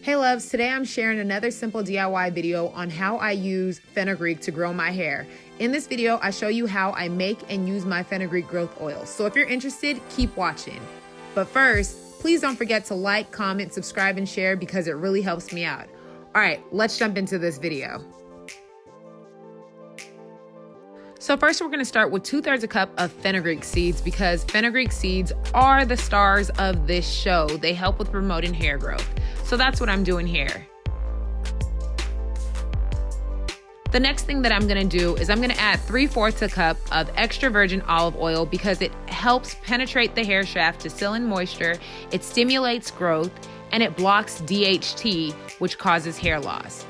Hey loves, today I'm sharing another simple DIY video on how I use fenugreek to grow my hair. In this video, I show you how I make and use my fenugreek growth oil. So if you're interested, keep watching. But first, please don't forget to like, comment, subscribe, and share because it really helps me out. All right, let's jump into this video. So first we're gonna start with 2/3 cup of fenugreek seeds because fenugreek seeds are the stars of this show. They help with promoting hair growth. So that's what I'm doing here. The next thing that I'm gonna do is I'm gonna add 3/4 cup of extra virgin olive oil because it helps penetrate the hair shaft to seal in moisture, it stimulates growth, and it blocks DHT, which causes hair loss.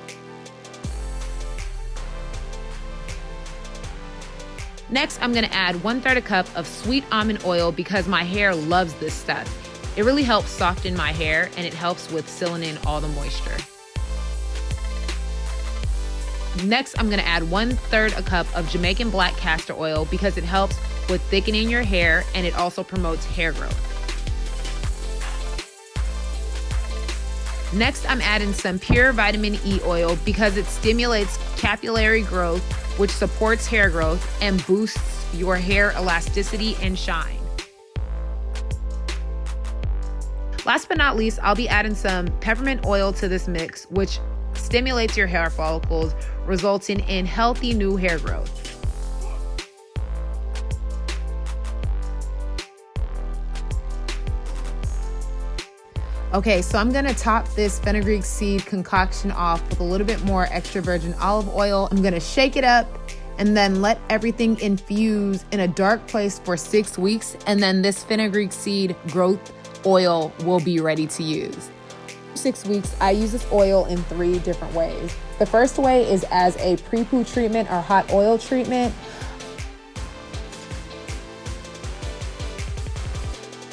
Next, I'm gonna add 1/3 cup of sweet almond oil because my hair loves this stuff. It really helps soften my hair and it helps with sealing in all the moisture. Next, I'm gonna add 1/3 cup of Jamaican black castor oil because it helps with thickening your hair and it also promotes hair growth. Next, I'm adding some pure vitamin E oil because it stimulates capillary growth, which supports hair growth and boosts your hair elasticity and shine. Last but not least, I'll be adding some peppermint oil to this mix, which stimulates your hair follicles, resulting in healthy new hair growth. Okay, so I'm gonna top this fenugreek seed concoction off with a little bit more extra virgin olive oil. I'm gonna shake it up and then let everything infuse in a dark place for 6 weeks, and then this fenugreek seed growth oil will be ready to use. 6 weeks, I use this oil in 3 different ways. The first way is as a pre-poo treatment or hot oil treatment.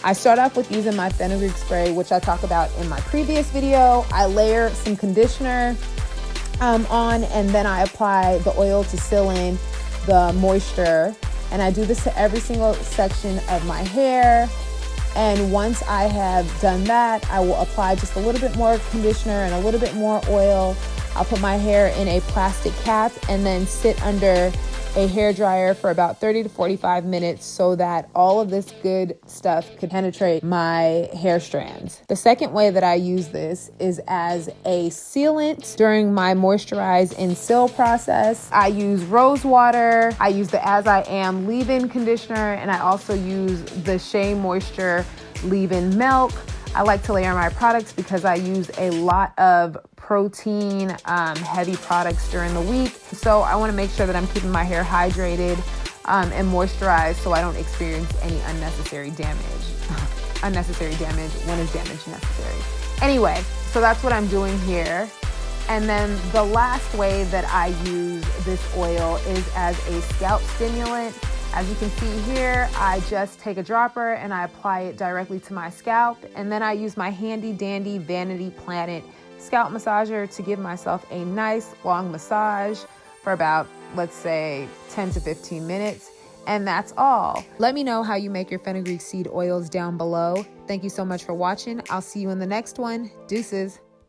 I start off with using my fenugreek spray, which I talked about in my previous video. I layer some conditioner on, and then I apply the oil to seal in the moisture. And I do this to every single section of my hair. And once I have done that, I will apply just a little bit more conditioner and a little bit more oil. I'll put my hair in a plastic cap and then sit under a hair dryer for about 30 to 45 minutes so that all of this good stuff could penetrate my hair strands. The second way that I use this is as a sealant during my moisturize and seal process. I use rose water, I use the As I Am leave-in conditioner, and I also use the Shea Moisture leave-in milk. I like to layer my products because I use a lot of protein heavy products during the week. So I want to make sure that I'm keeping my hair hydrated and moisturized so I don't experience any unnecessary damage. Unnecessary damage, when is damage necessary? Anyway, so that's what I'm doing here. And then the last way that I use this oil is as a scalp stimulant. As you can see here, I just take a dropper and I apply it directly to my scalp. And then I use my handy dandy Vanity Planet scalp massager to give myself a nice long massage for about, let's say, 10 to 15 minutes. And that's all. Let me know how you make your fenugreek seed oils down below. Thank you so much for watching. I'll see you in the next one. Deuces.